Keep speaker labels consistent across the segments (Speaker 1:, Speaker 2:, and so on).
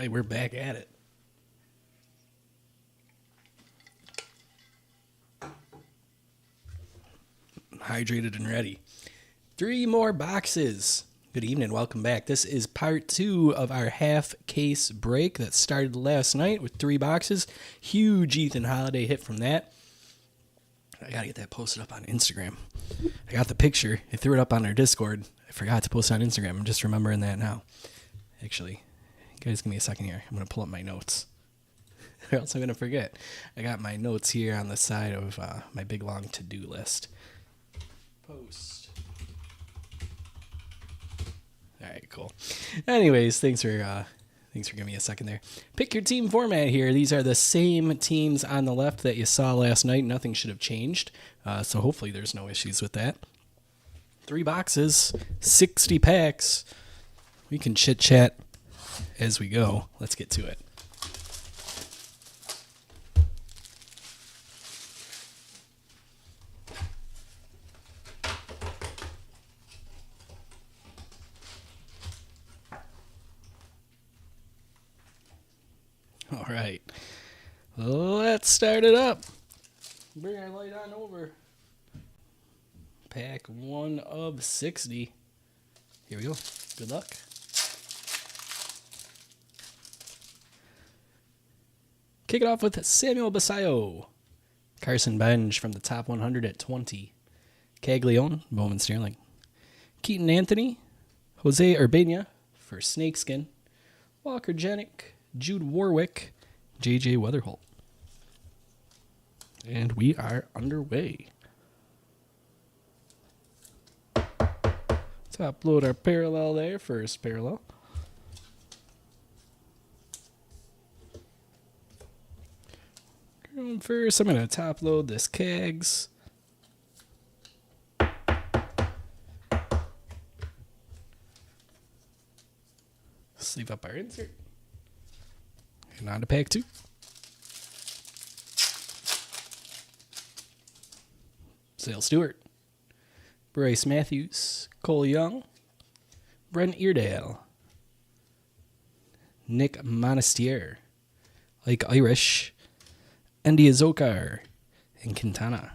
Speaker 1: right, we're back at it. Hydrated and ready. 3 more boxes. Good evening, welcome back. This is part 2 of our half case break that started last night with 3 boxes. Huge Ethan Holiday hit from that. I gotta get that posted up on Instagram. I got the picture. I threw it up on our Discord. I forgot to post it on Instagram. I'm just remembering that now. Actually, guys, give me a second here. I'm gonna pull up my notes. Or else I'm gonna forget. I got my notes here on the side of my big long to-do list. Post. All right, cool. Anyways, thanks for giving me a second there. Pick your team format here. These are the same teams on the left that you saw last night. Nothing should have changed, so hopefully there's no issues with that. 3 boxes, 60 packs. We can chit-chat as we go. Let's get to it. All right, let's start it up. Bring our light on over. Pack 1 of 60. Here we go. Good luck. Kick it off with Samuel Basayo. Carson Benj from the top 100 at 20. Caglione, Bowman Sterling. Keaton Anthony. Jose Urbana for Snakeskin. Walker Jenick. Jude Warwick, J.J. Weatherholt. And we are underway. Let's upload our parallel there, first parallel. Going first, I'm going to top load this Cags. Sleeve up our insert. And on to pack 2. Sale Stewart. Bryce Matthews. Cole Young. Brent Eardale. Nick Monastier. Ike Irish. Andy Azokar. And Quintana.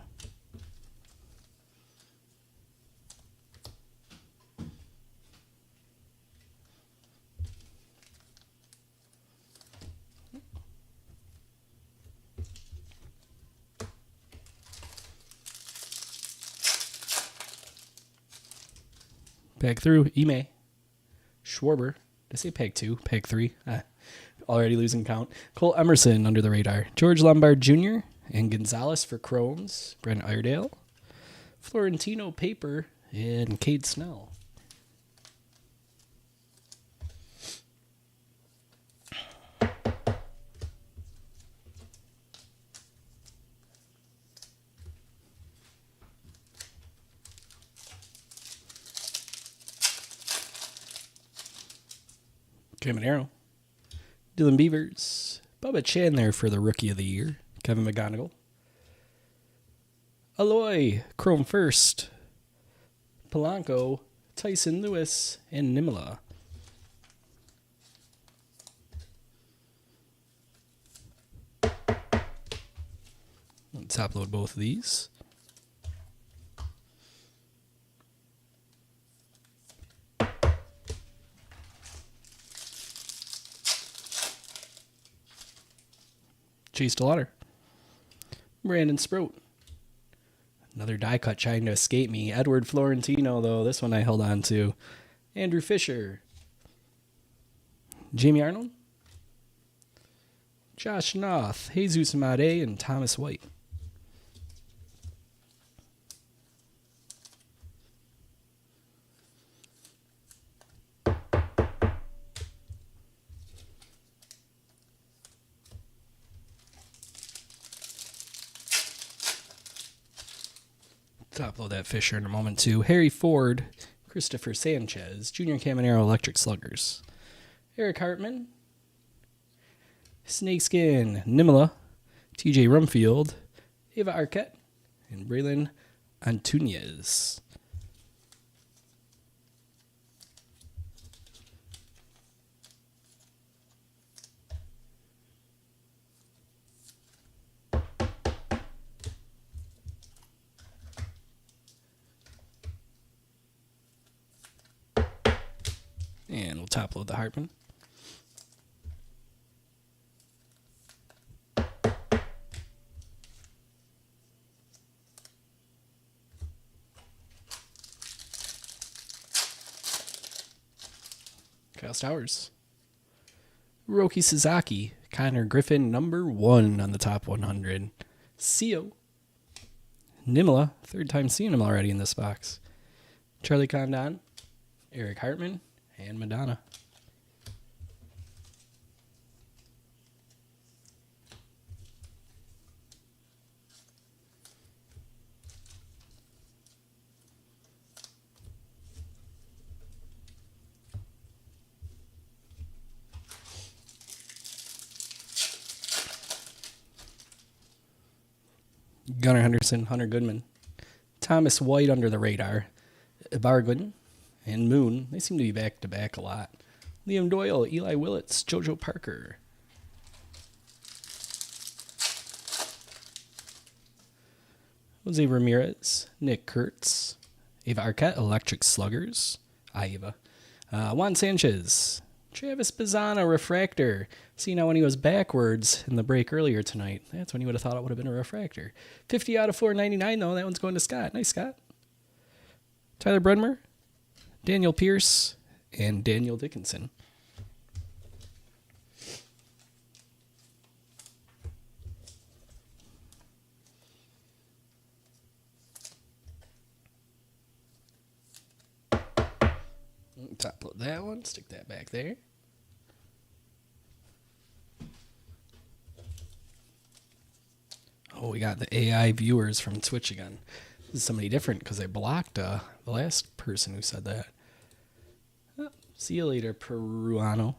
Speaker 1: Pack through, Ime, Schwarber. Did I say pack 2? Pack 3? Already losing count. Cole Emerson under the radar. George Lombard Jr. and Gonzalez for Crohn's. Brent Iredale. Florentino Paper and Cade Snell. Caminero. Dylan Beavers. Bubba Chandler for the Rookie of the Year. Kevin McGonigal. Aloy. Chrome First. Polanco. Tyson Lewis. And Nimala. Let's top load both of these. Chase DeLauder. Brandon Sproat. Another die cut trying to escape me. Edward Florentino, though. This one I held on to. Andrew Fisher. Jamie Arnold. Josh Noth. Jesus Made and Thomas White. Top load that Fisher in a moment, too. Harry Ford, Christopher Sanchez, Junior Caminero Electric Sluggers. Eric Hartman, Snakeskin, Nimala, TJ Rumfield, Ava Arquette, and Braylon Antunez. top load the Hartman. Kyle Stowers. Roki Sasaki. Connor Griffin, number 1 on the top 100. Seo. Nimala. Third time seeing him already in this box. Charlie Condon. Eric Hartman. And Madonna. Gunnar Henderson, Hunter Goodman, Thomas White under the radar, Barguin, and Moon. They seem to be back to back a lot. Liam Doyle, Eli Willits, JoJo Parker. Jose Ramirez, Nick Kurtz, Ava Arquette, Electric Sluggers, Ava, Juan Sanchez, Travis Bazzana, Refractor. See, now when he was backwards in the break earlier tonight, that's when you would have thought it would have been a refractor. 50 out of 499, though. That one's going to Scott. Nice, Scott. Tyler Brunmer, Daniel Pierce, and Daniel Dickinson. Top load that one. Stick that back there. Oh, we got the AI viewers from Twitch again. This is somebody different because I blocked the last person who said that. Oh, see you later, Peruano.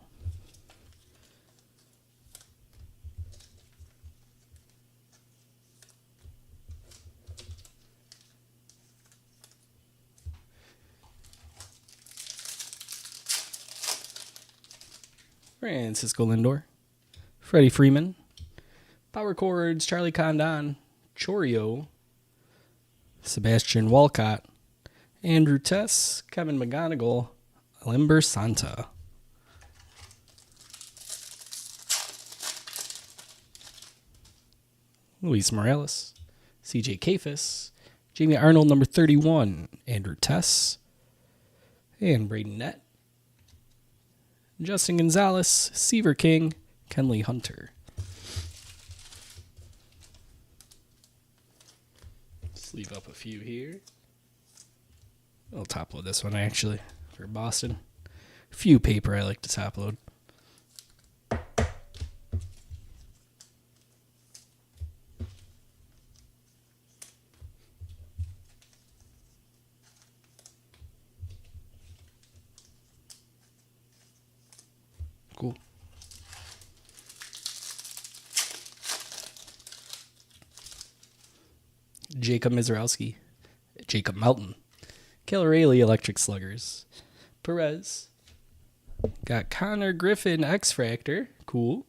Speaker 1: Francisco Lindor, Freddie Freeman, Power Chords, Charlie Condon, Chorio, Sebastian Walcott, Andrew Tess, Kevin McGonigal, Limber Santa. Luis Morales, CJ Kafis, Jamie Arnold, number 31, Andrew Tess, and Braden Nett. Justin Gonzalez, Seaver King, Kenley Hunter. Sleeve up a few here. I'll top load this one actually for Boston. Few paper I like to top load. Cool. Jacob Mizrowski, Jacob Melton, Keller Rayleigh, Electric Sluggers, Perez, got Connor Griffin, X Fractor, cool,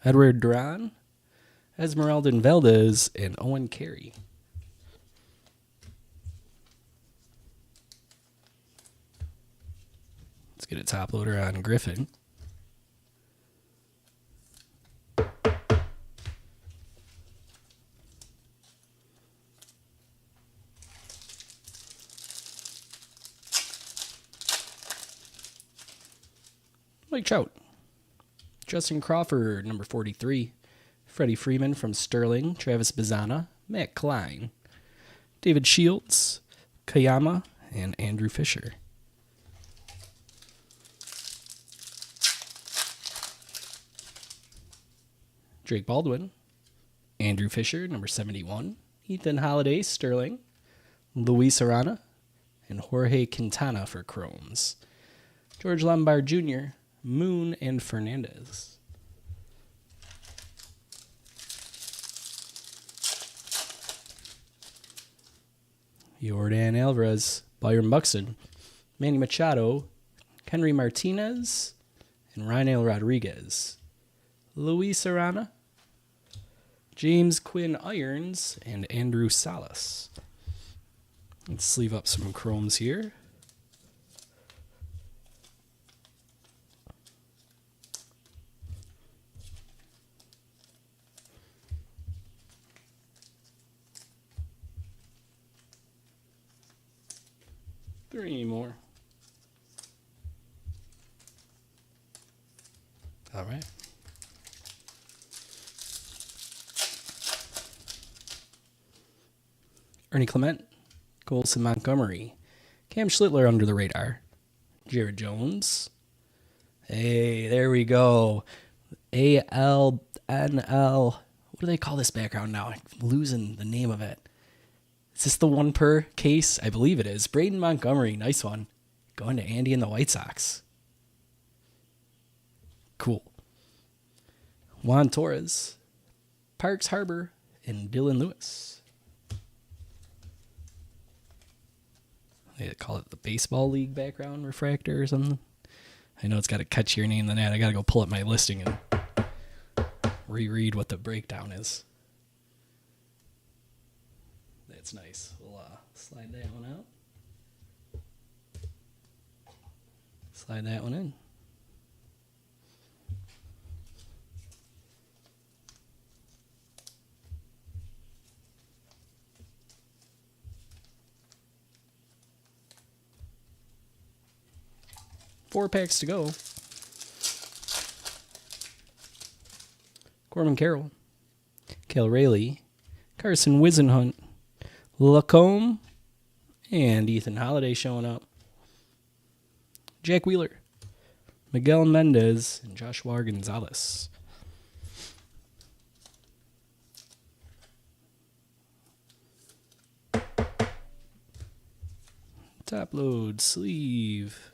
Speaker 1: Edward Duran, Esmeralda Valdez, and Owen Carey. Let's get a top loader on Griffin. Mike Trout, Justin Crawford, number 43, Freddie Freeman from Sterling, Travis Bazzana, Matt Klein, David Shields, Kayama, and Andrew Fisher. Drake Baldwin, Andrew Fisher, number 71, Ethan Holiday, Sterling, Luis Arana, and Jorge Quintana for Chromes. George Lombard Jr., Moon, and Fernandez. Jordan Alvarez, Byron Buxton, Manny Machado, Henry Martinez, and Rynel Rodriguez. Luis Arana, James Quinn Irons, and Andrew Salas. Let's sleeve up some chromes here. 3 more. All right. Ernie Clement, Colson Montgomery, Cam Schlittler under the radar, Jared Jones. Hey, there we go. ALNL. What do they call this background now? I'm losing the name of it. Is this the one per case? I believe it is. Braden Montgomery, nice one. Going to Andy and the White Sox. Cool. Juan Torres, Parks Harbor, and Dylan Lewis. They call it the Baseball League background refractor or something. I know it's got a catchier name than that. I got to go pull up my listing and reread what the breakdown is. That's nice. We'll slide that one out. Slide that one in. Four packs to go. Corbin Carroll, Cal Rayleigh, Carson Wisenhunt, Lacombe, and Ethan Holiday showing up. Jack Wheeler, Miguel Mendez, and Joshua Gonzalez. Top load, sleeve.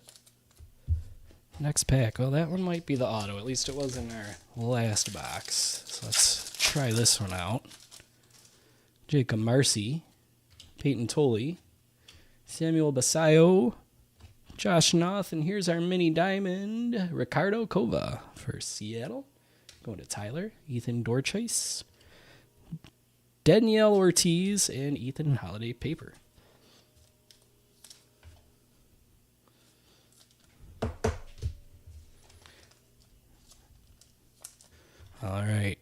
Speaker 1: Next pack. Well, that one might be the auto. At least it was in our last box. So let's try this one out. Jacob Marcy, Peyton Tolley, Samuel Basayo, Josh Noth, and here's our mini diamond, Ricardo Cova for Seattle. Going to Tyler, Ethan Dorchase, Danielle Ortiz, and Ethan Holiday paper. All right.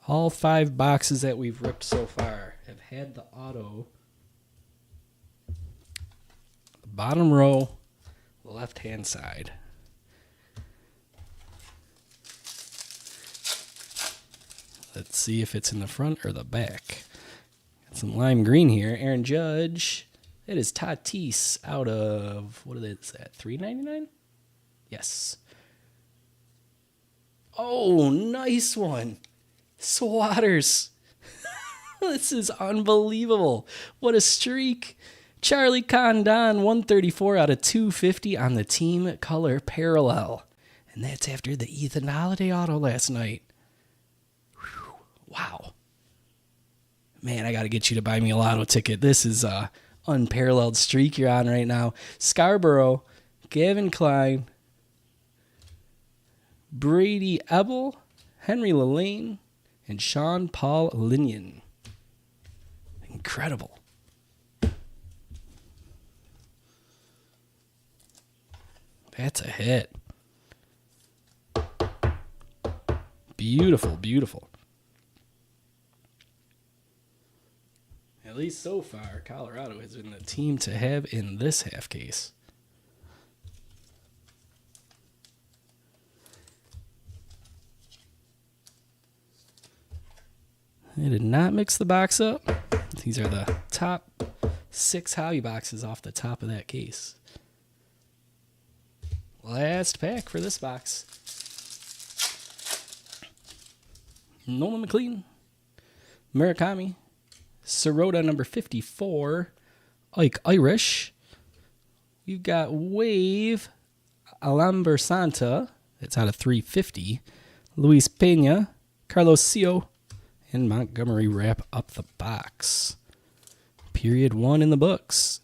Speaker 1: All 5 boxes that we've ripped so far have had the auto. The bottom row, left-hand side. Let's see if it's in the front or the back. Got some lime green here. Aaron Judge. That is Tatis out of, what is that, $3.99? Yes. Oh, nice one. Swatters. This is unbelievable. What a streak. Charlie Condon, 134 out of 250 on the team color parallel. And that's after the Ethan Holiday auto last night. Whew. Wow. Man, I got to get you to buy me a lotto ticket. This is a unparalleled streak you're on right now. Scarborough, Gavin Klein, Brady Ebel, Henry Lillane, and Sean Paul Linion. Incredible. That's a hit. Beautiful, beautiful. At least so far, Colorado has been the team to have in this half case. I did not mix the box up. These are the top 6 hobby boxes off the top of that case. Last pack for this box. Nolan McLean, Murakami, Sirota number 54, Ike Irish. You've got Wave, Alamber Santa, that's out of 350, Luis Pena, Carlos Sio, and Montgomery wrap up the box. Period 1 in the books.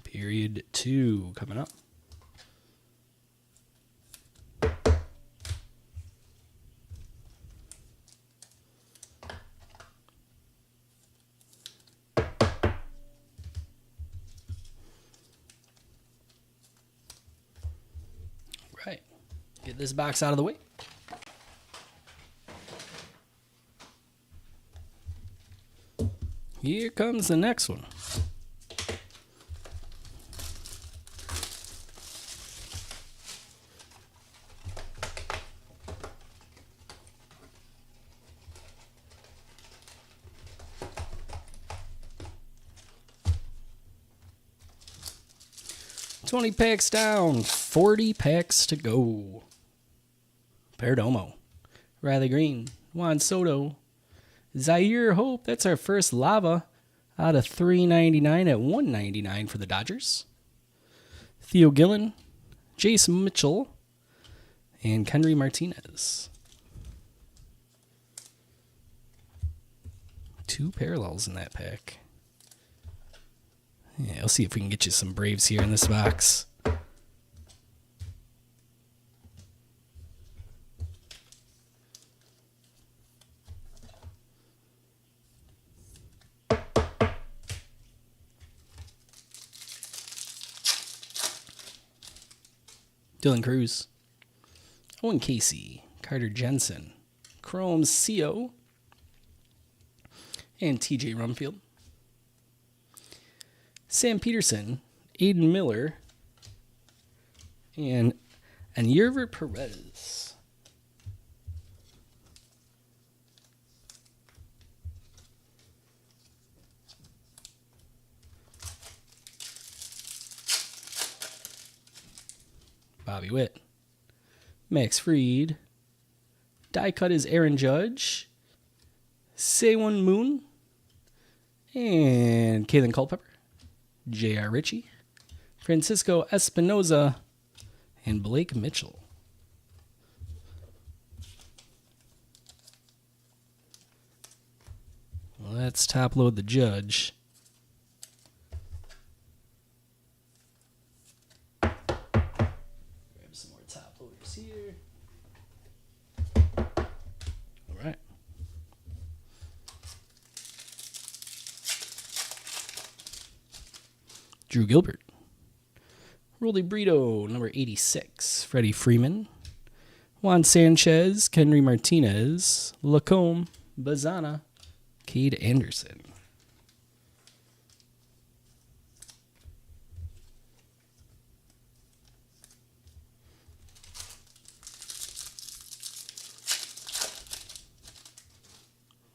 Speaker 1: Period 2 coming up. Right. Get this box out of the way. Here comes the next one. $20 packs down, 40 packs to go. Perdomo, Riley Green, Juan Soto, Zaire Hope. That's our first lava out of $3.99 at $1.99 for the Dodgers. Theo Gillen, Jace Mitchell, and Kendry Martinez. 2 parallels in that pack. Yeah, let's see if we can get you some Braves here in this box. Dylan Cruz, Owen Casey, Carter Jensen, Chrome CO, and TJ Rumfield. Sam Peterson, Aiden Miller, and Yerver Perez. Bobby Witt, Max Fried, die cut is Aaron Judge, Saewon Moon, and Kalen Culpepper, J.R. Ritchie, Francisco Espinoza, and Blake Mitchell. Let's top load the Judge. Grab some more top loaders here. All right. Drew Gilbert, Rolly Brito, number 86, Freddie Freeman, Juan Sanchez, Kendry Martinez, Lacombe, Bazana, Cade Anderson.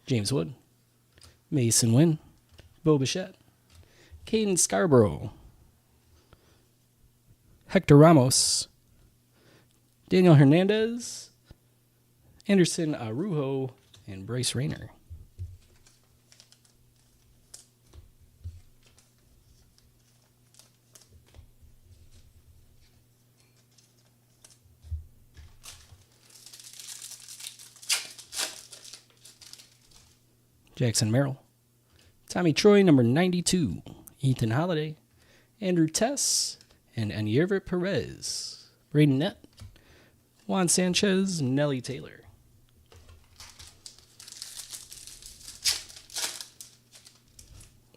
Speaker 1: James Wood, Mason Wynn, Bo Bichette, Caden Scarborough, Hector Ramos, Daniel Hernandez, Anderson Arujo, and Bryce Rayner. Jackson Merrill, Tommy Troy, number 92, Ethan Holiday, Andrew Tess, and Yerver Perez, Braden Nett, Juan Sanchez, Nelly Taylor.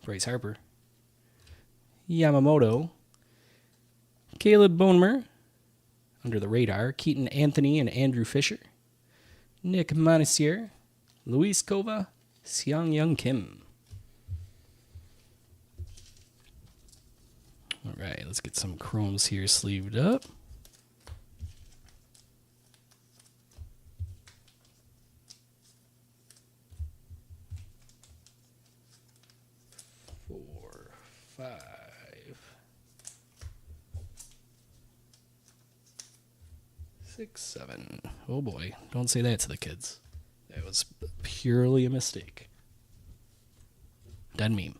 Speaker 1: Bryce Harper, Yamamoto, Caleb Bonemer, under the radar, Keaton Anthony and Andrew Fisher, Nick Montier, Luis Cova, Seong Young Kim. All right, let's get some chromes here sleeved up. Four, 5, 6, 7. Oh boy, don't say that to the kids. That was purely a mistake. Done meme.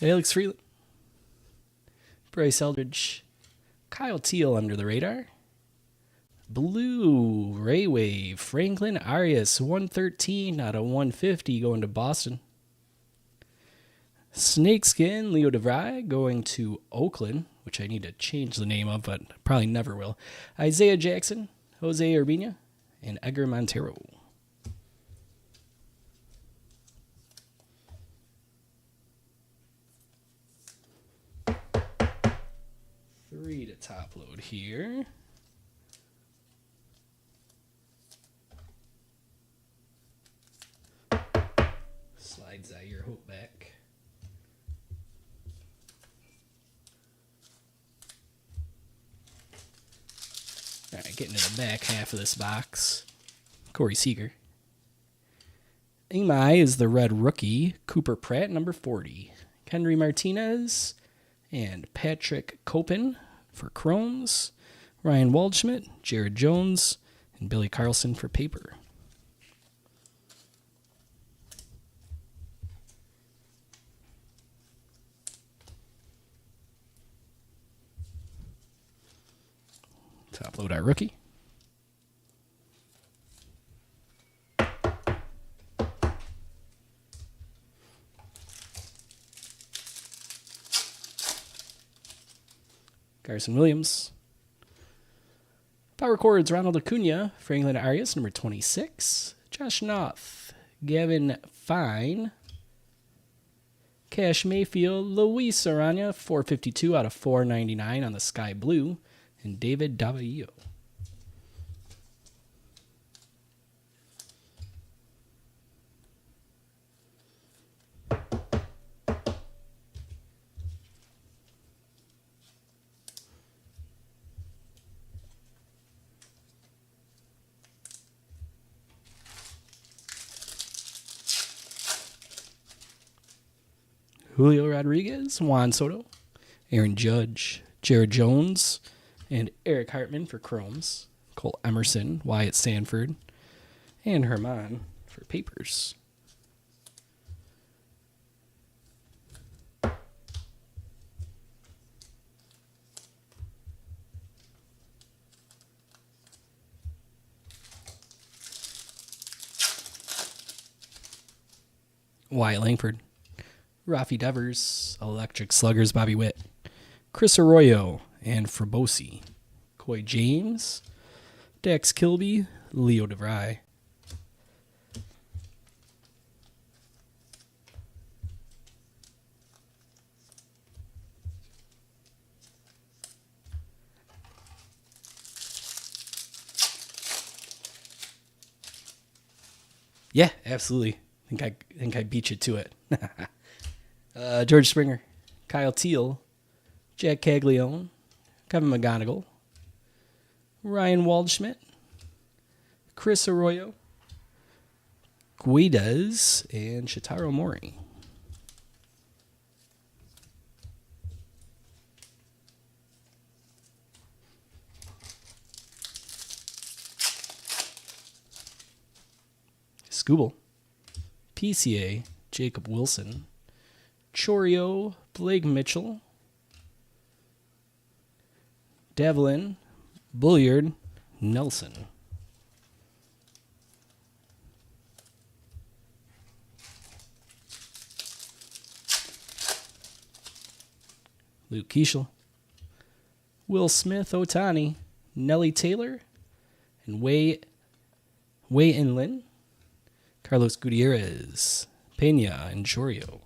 Speaker 1: Alex Freeland, Bryce Eldridge, Kyle Teal under the radar, Blue Ray Wave, Franklin Arias, 113 out of 150 going to Boston. Snakeskin, Leo DeVry going to Oakland, which I need to change the name of, but probably never will. Isaiah Jackson, Jose Urbina, and Edgar Montero. Three to top load here. All right, getting to the back half of this box. Corey Seager. Imai is the red rookie. Cooper Pratt, number 40. Henry Martinez and Patrick Copen for Chromes. Ryan Waldschmidt, Jared Jones, and Billy Carlson for paper. Top load our rookie. Carson Williams. Power Chords, Ronald Acuna. Franklin Arias, number 26. Josh Noth. Gavin Fine. Cash Mayfield. Luis Arana, 452 out of 499 on the Sky Blue. And David Davallo. Julio Rodriguez, Juan Soto, Aaron Judge, Jared Jones, and Eric Hartman for Chromes, Cole Emerson, Wyatt Sanford, and Herman for papers. Wyatt Langford, Rafi Devers, Electric Sluggers, Bobby Witt, Chris Arroyo, and Frabosi, Coy James, Dax Kilby, Leo DeVry. Yeah, absolutely. I think I beat you to it. George Springer, Kyle Teal, Jack Caglione, Kevin McGonigal, Ryan Waldschmidt, Chris Arroyo, Guedes, and Shitaro Mori. Scooble, PCA, Jacob Wilson, Chorio, Blake Mitchell, Devlin, Bulliard, Nelson. Luke Keishel, Will Smith, Otani, Nelly Taylor, and Wei Inlin, Carlos Gutierrez, Pena, and Chorio.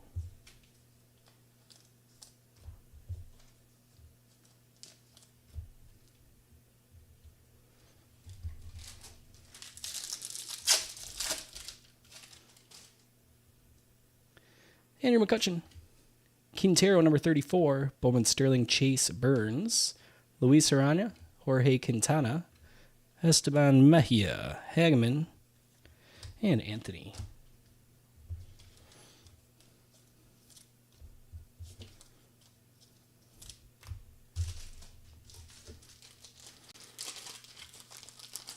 Speaker 1: Andrew McCutcheon, Quintero, number 34, Bowman Sterling, Chase Burns, Luis Arana, Jorge Quintana, Esteban Mejia, Hagman, and Anthony.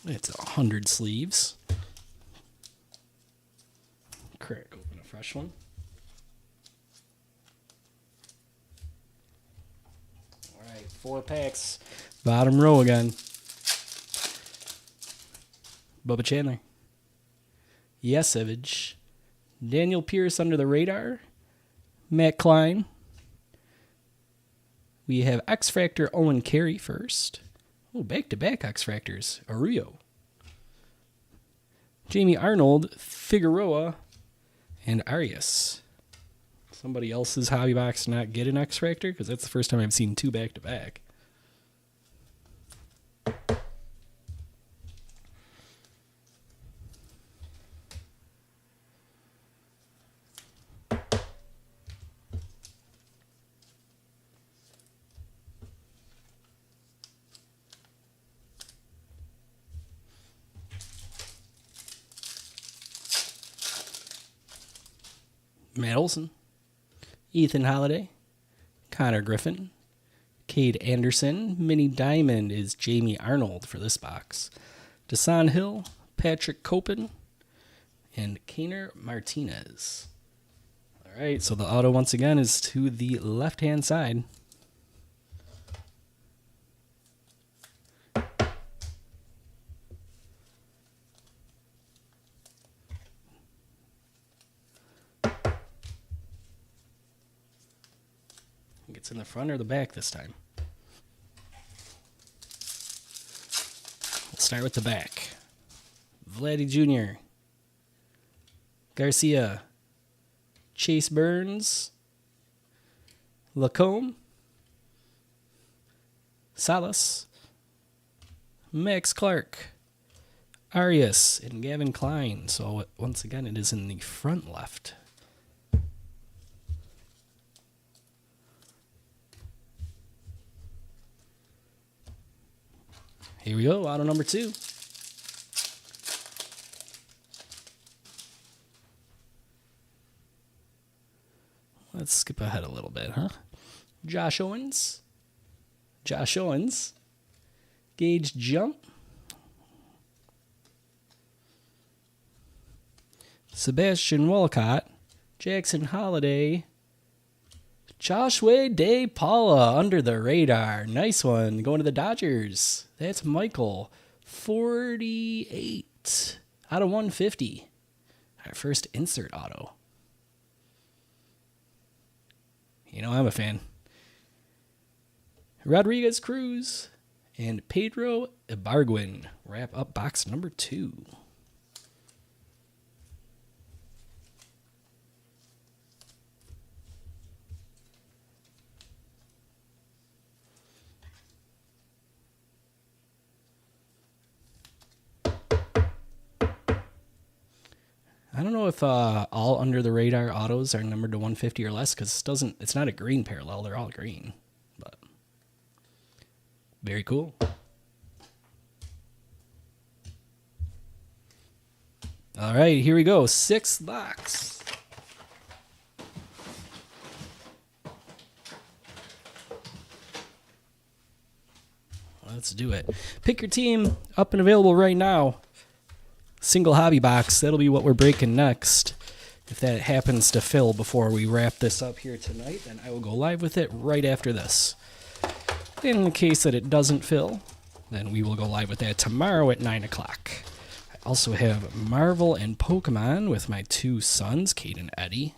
Speaker 1: It's 100 sleeves. Crack open a fresh one. All right, 4 packs. Bottom row again. Bubba Chandler. Yesevich. Daniel Pierce under the radar. Matt Klein. We have X Factor Owen Carey first. Oh, back-to-back X Factors. Arroyo. Jamie Arnold, Figueroa, and Arias. Somebody else's hobby box not get an X Factor? Because that's the first time I've seen 2 back-to-back. Matt Olson, Ethan Holiday, Connor Griffin, Cade Anderson. Mini Diamond is Jamie Arnold for this box. Desan Hill, Patrick Copen, and Kaner Martinez. All right, so the auto once again is to the left-hand side. It's in the front or the back this time. We'll start with the back. Vladdy Jr., Garcia, Chase Burns, Lacombe, Salas, Max Clark, Arias, and Gavin Klein. So once again, it is in the front left. Here we go, auto number 2. Let's skip ahead a little bit, huh? Josh Owens, Gage Jump, Sebastian Walcott, Jackson Holiday, Joshua De Paula under the radar. Nice one. Going to the Dodgers. That's Michael. 48 out of 150. Our first insert auto. You know I'm a fan. Rodriguez Cruz and Pedro Ibargüen wrap up box number 2. I don't know if all under the radar autos are numbered to 150 or less, because it's not a green parallel. They're all green, but very cool. All right, here we go. 6th box. Let's do it. Pick your team, up and available right now. Single hobby box, that'll be what we're breaking next. If that happens to fill before we wrap this up here tonight, then I will go live with it right after this. In the case that it doesn't fill, then we will go live with that tomorrow at 9 o'clock. I also have Marvel and Pokemon with my 2 sons, Kate and Eddie,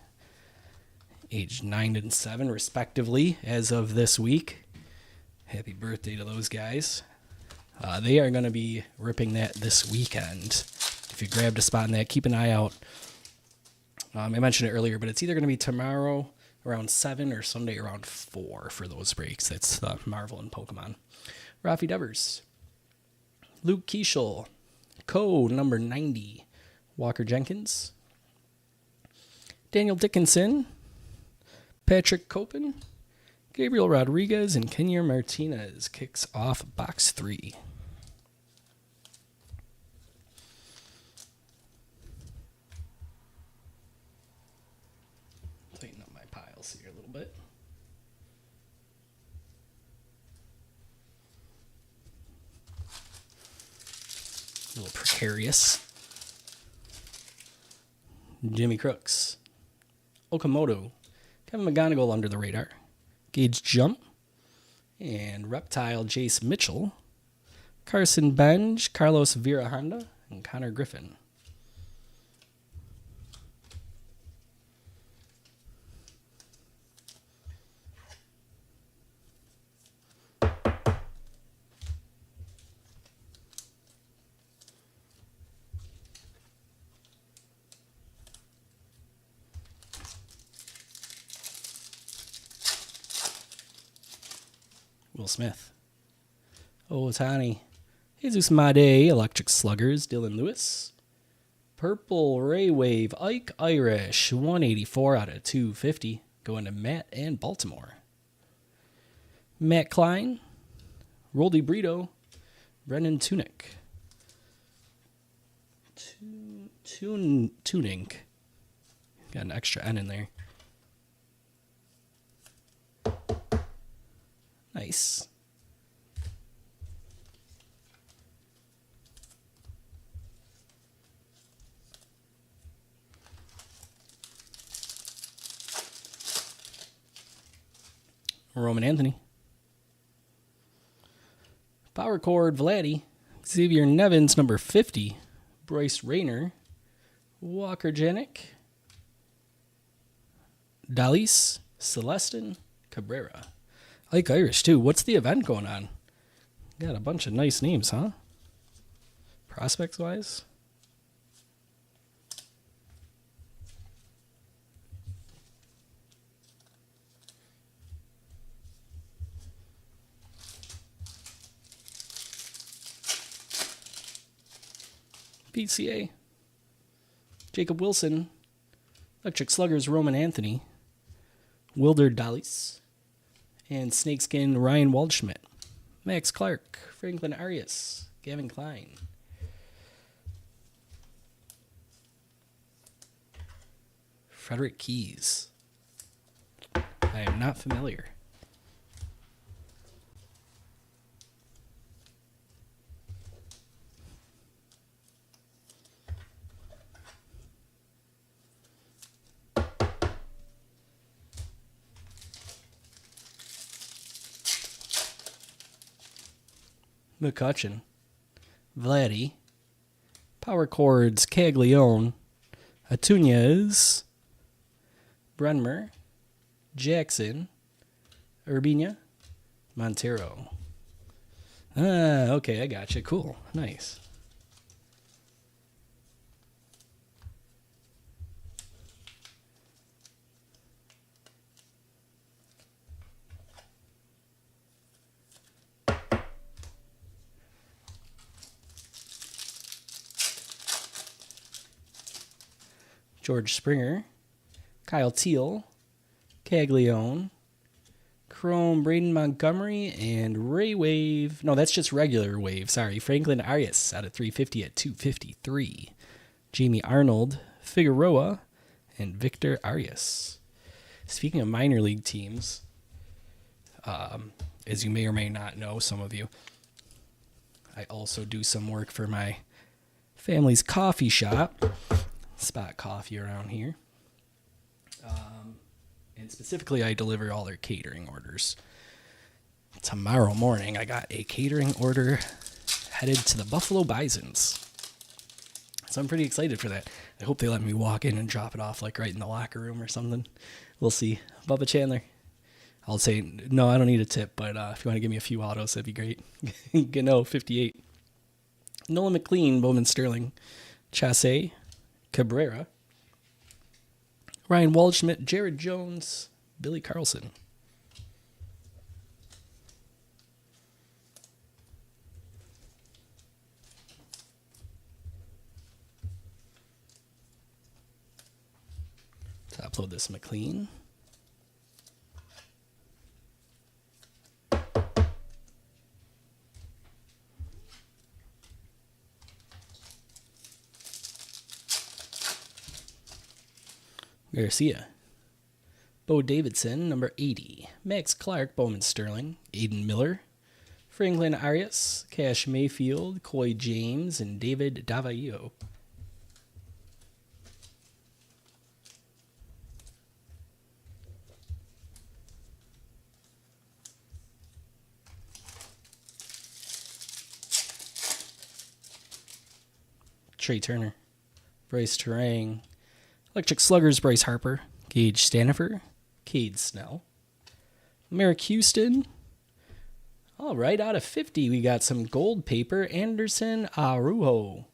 Speaker 1: aged 9 and 7 respectively as of this week. Happy birthday to those guys. They are going to be ripping that this weekend. If you grabbed a spot in that, keep an eye out. I mentioned it earlier, but it's either going to be tomorrow around 7 or Sunday around 4 for those breaks. That's the Marvel and Pokemon. Rafi Devers, Luke Keeschel, number 90, Walker Jenkins, Daniel Dickinson, Patrick Copen, Gabriel Rodriguez, and Kenya Martinez kicks off box 3. Tighten up my piles here a little bit. A little precarious. Jimmy Crooks, Okamoto, Kevin McGonigal under the radar, Gage Jump, and Reptile Jace Mitchell, Carson Benj, Carlos Virahonda, and Connor Griffin. Will Smith, Otani, Jesus Made, Electric Sluggers, Dylan Lewis, Purple Ray Wave, Ike Irish, 184 out of 250, going to Matt and Baltimore. Matt Klein, Roldy Brito, Brennan Tunick, Tuning, Got an extra N in there. Nice. Roman Anthony. Power Chord Vladdy. Xavier Nevins, number 50. Bryce Rayner. Walker Janik. Dalis. Celestin Cabrera. I like Irish, too. What's the event going on? Got a bunch of nice names, huh? Prospects-wise. PCA. Jacob Wilson. Electric Sluggers Roman Anthony. Wilder Dalis. And Snakeskin Ryan Waldschmidt. Max Clark. Franklin Arias. Gavin Klein. Frederick Keys. I am not familiar. McCutcheon, Vladdy, Power Chords, Caglione, Atunez, Brenmer, Jackson, Urbina, Montero. Okay, I got you. Cool. Nice. George Springer, Kyle Teal, Caglione, Chrome, Braden Montgomery, and Ray Wave. No, that's just regular Wave. Sorry. Franklin Arias out of 350 at 253. Jamie Arnold, Figueroa, and Victor Arias. Speaking of minor league teams, as you may or may not know, some of you, I also do some work for my family's coffee shop. Spot Coffee around here. And specifically, I deliver all their catering orders. Tomorrow morning, I got a catering order headed to the Buffalo Bisons. So I'm pretty excited for that. I hope they let me walk in and drop it off like right in the locker room or something. We'll see. Bubba Chandler. I'll say, no, I don't need a tip, but if you want to give me a few autos, that'd be great. Gano, 58. Nolan McLean, Bowman Sterling. Chasse. Cabrera, Ryan Waldschmidt, Jared Jones, Billy Carlson. To upload this McLean. Garcia. Bo Davidson, number 80. Max Clark, Bowman Sterling. Aiden Miller. Franklin Arias. Cash Mayfield. Coy James. And David Davaio. Trey Turner. Bryce Terang. Electric Sluggers, Bryce Harper, Gage Stanifer, Cade Snell, Merrick Houston. All right, out of 50, we got some gold paper, Anderson Arujo.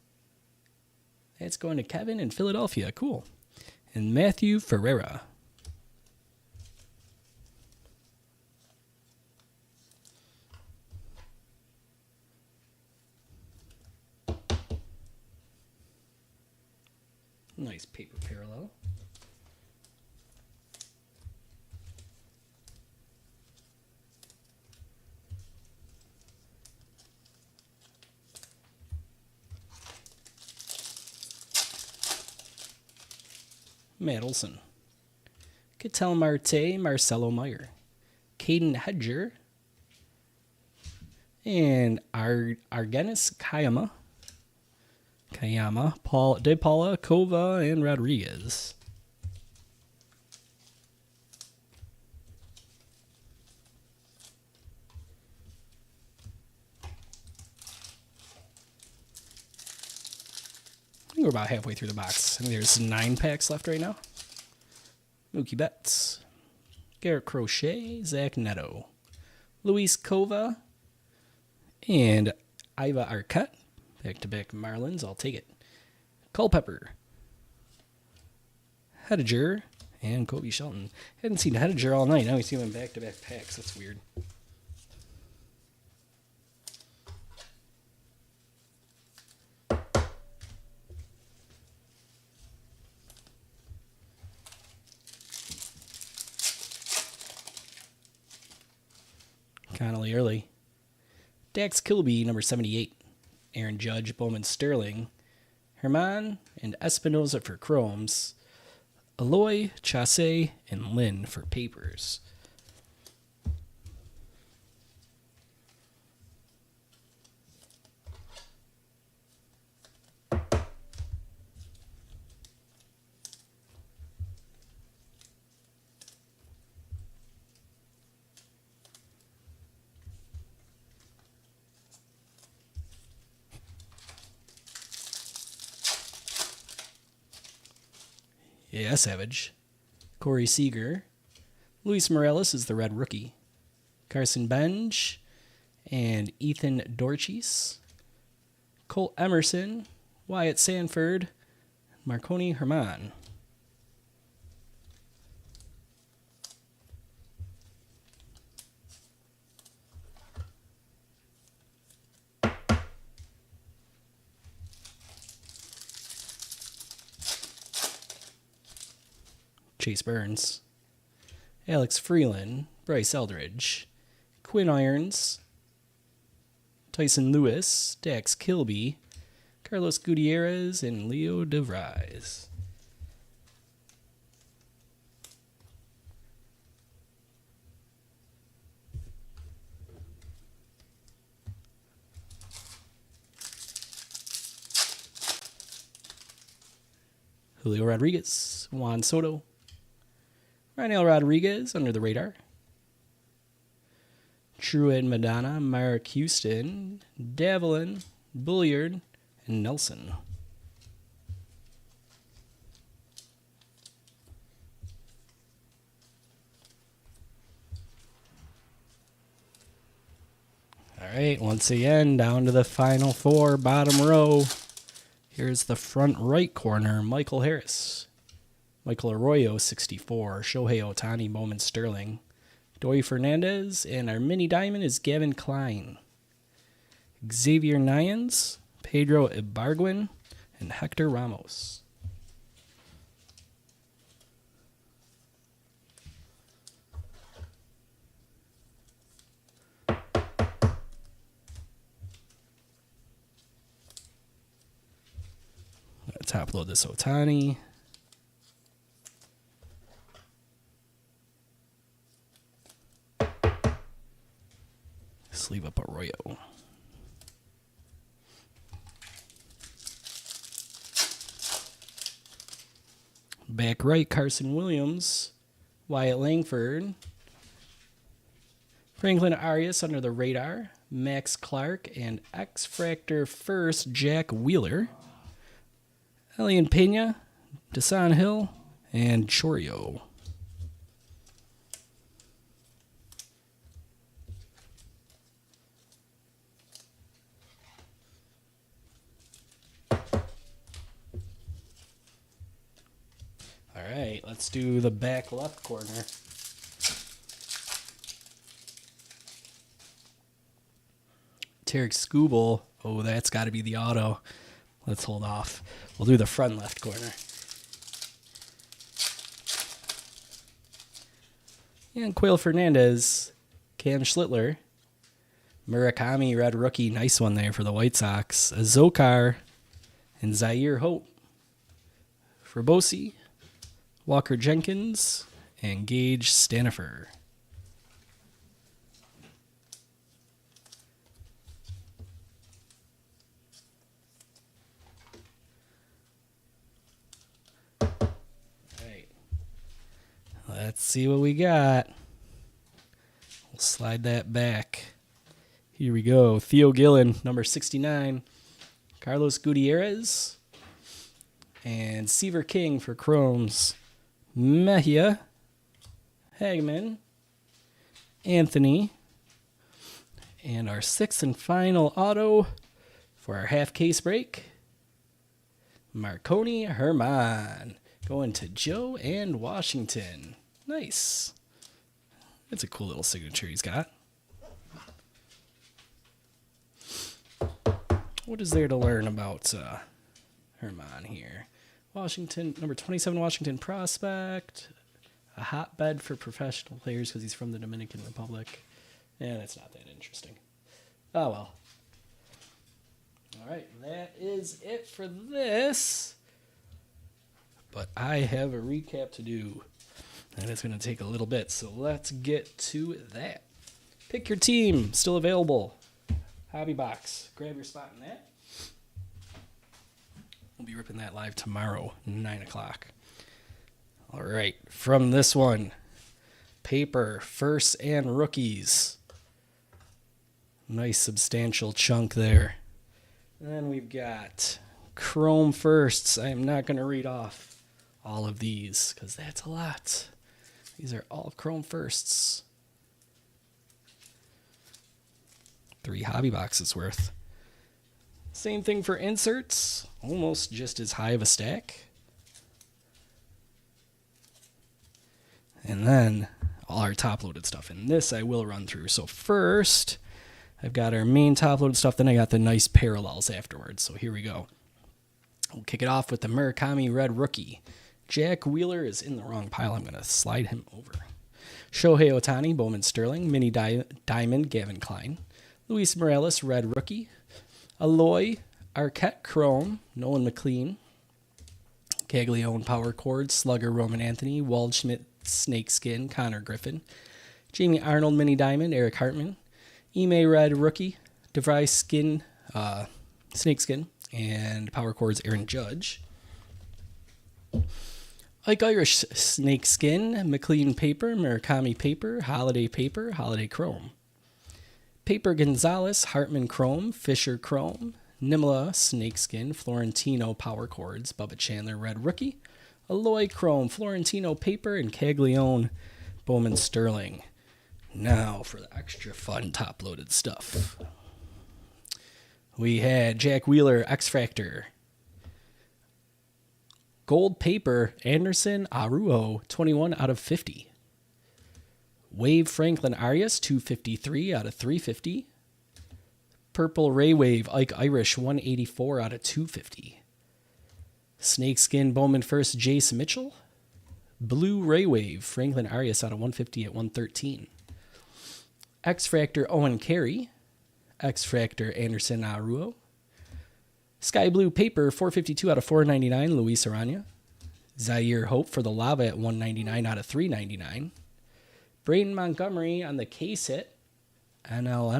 Speaker 1: That's going to Kevin in Philadelphia. Cool. And Matthew Ferreira. Nice paper parallel. Matt Olson. Ketel Marte, Marcelo Meyer. Caden Hedger. And Argenis Kayama, Paul De Paula, Kova, and Rodriguez. I think we're about halfway through the box. I think there's 9 packs left right now. Mookie Betts, Garrett Crochet, Zach Neto, Luis Kova, and Iva Arquette. Back-to-back Marlins. I'll take it. Culpepper, Hediger, and Kobe Shelton. Hadn't seen Hediger all night. Now we see him in back-to-back packs. That's weird. Connolly early. Dax Kilby, number 78. Aaron Judge, Bowman Sterling. Herman and Espinoza for Chromes. Aloy, Chasse, and Lynn for Papers. Yeah, Savage. Corey Seager. Luis Morales is the red rookie. Carson Benj and Ethan Dorchis. Colt Emerson, Wyatt Sanford, Marconi Herman. Chase Burns, Alex Freeland, Bryce Eldridge, Quinn Irons, Tyson Lewis, Dax Kilby, Carlos Gutierrez, and Leo DeVries. Julio Rodriguez, Juan Soto, Rynel Rodriguez under the radar. Truett Madonna, Mark Houston, Davelin, Bulliard, and Nelson. All right, once again, down to the final 4, bottom row. Here's the front right corner, Michael Harris. Michael Arroyo, 64. Shohei Ohtani, Bowman Sterling. Doy Fernandez, and our mini diamond is Gavin Klein. Xavier Nyans, Pedro Ibargüen, and Hector Ramos. Let's top load this Ohtani. Sleeve up Arroyo. Back right, Carson Williams, Wyatt Langford, Franklin Arias under the radar, Max Clark, and X-Fractor first, Jack Wheeler, Elian Pena, Desan Hill, and Chorio. All right, let's do the back left corner. Tarek Skubal. Oh, that's got to be the auto. Let's hold off. We'll do the front left corner. And Quail Fernandez, Cam Schlittler, Murakami, red rookie. Nice one there for the White Sox. Azokar and Zaire Hope. Frabosi, Walker Jenkins, and Gage Stanifer. Let's see what we got. We'll slide that back. Here we go. Theo Gillen, number 69. Carlos Gutierrez. And Seaver King for Chromes. Mejia. Hagman. Anthony. And our sixth and final auto for our half case break. Marconi Herman. Going to Joe and Washington. Nice. That's a cool little signature he's got. What is there to learn about Herman here? Washington, number 27 Washington prospect. A hotbed for professional players because he's from the Dominican Republic. Yeah, that's not that interesting. Oh, well. All right, that is it for this. But I have a recap to do, and it's going to take a little bit, so let's get to that. Pick your team, still available. Hobby Box, grab your spot in that. We'll be ripping that live tomorrow, 9 o'clock. All right, from this one, paper, firsts and rookies. Nice substantial chunk there. And then we've got Chrome firsts. I am not going to read off all of these because that's a lot. These are all Chrome firsts. 3 hobby boxes worth. Same thing for inserts. Almost just as high of a stack. And then all our top-loaded stuff. And this I will run through. So first, I've got our main top-loaded stuff. Then I got the nice parallels afterwards. So here we go. We'll kick it off with the Murakami Red Rookie. Jack Wheeler is in the wrong pile. I'm going to slide him over. Shohei Ohtani, Bowman Sterling. Mini Diamond, Gavin Klein. Luis Morales, Red Rookie. Aloy, Arquette Chrome, Nolan McLean. Caglione Power Chord, Slugger Roman Anthony. Waldschmidt Snakeskin, Connor Griffin. Jamie Arnold Mini Diamond, Eric Hartman. Ime Red Rookie. DeVry Skin, Snakeskin. And Power Chords, Aaron Judge. Ike Irish Snakeskin, McLean Paper, Murakami Paper, Holiday Chrome. Paper Gonzalez, Hartman Chrome, Fisher Chrome, Nimla Snakeskin, Florentino Power Chords, Bubba Chandler Red Rookie, Aloy Chrome, Florentino Paper, and Caglione Bowman Sterling. Now for the extra fun top-loaded stuff. We had Jack Wheeler X Factor. Gold Paper, Anderson Aruo, 21 out of 50. Wave Franklin Arias, 253 out of 350. Purple Ray Wave, Ike Irish, 184 out of 250. Snakeskin Bowman First, Jace Mitchell. Blue Ray Wave, Franklin Arias out of 150 at 113. X Factor Owen Carey. X Factor Anderson Aruo. Sky Blue Paper, 452 out of 499, Luis Arana. Zaire Hope for the Lava at 199 out of 399. Braden Montgomery on the case hit. AL.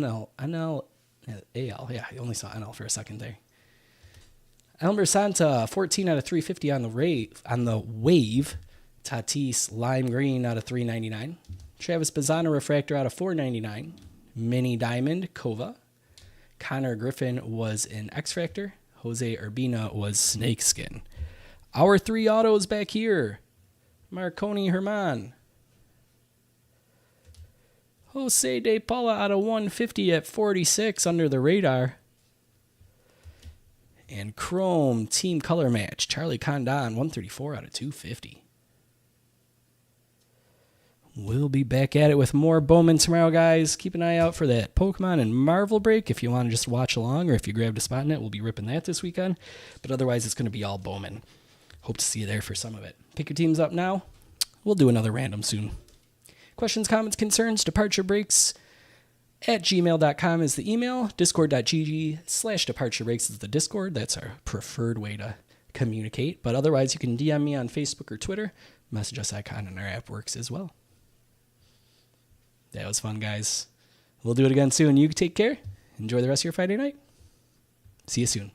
Speaker 1: Yeah, I only saw NL for a second there. Elmer Santa, 14 out of 350 on the wave. Tatis Lime Green out of 399. Travis Bazzana Refractor out of 499. Mini Diamond Kova. Connor Griffin was an X Factor. Jose Urbina was Snakeskin. Our 3 autos back here. Marconi Herman. Jose De Paula out of 150 at 46 under the radar. And Chrome Team Color Match. Charlie Condon, 134 out of 250. We'll be back at it with more Bowman tomorrow, guys. Keep an eye out for that Pokemon and Marvel break if you want to just watch along, or if you grabbed a spot in it, we'll be ripping that this weekend. But otherwise, it's going to be all Bowman. Hope to see you there for some of it. Pick your teams up now. We'll do another random soon. Questions, comments, concerns, departure breaks at gmail.com is the email. Discord.gg/departure breaks is the Discord. That's our preferred way to communicate. But otherwise, you can DM me on Facebook or Twitter. message us icon in our app works as well. That was fun, guys. We'll do it again soon. You take care. Enjoy the rest of your Friday night. See you soon.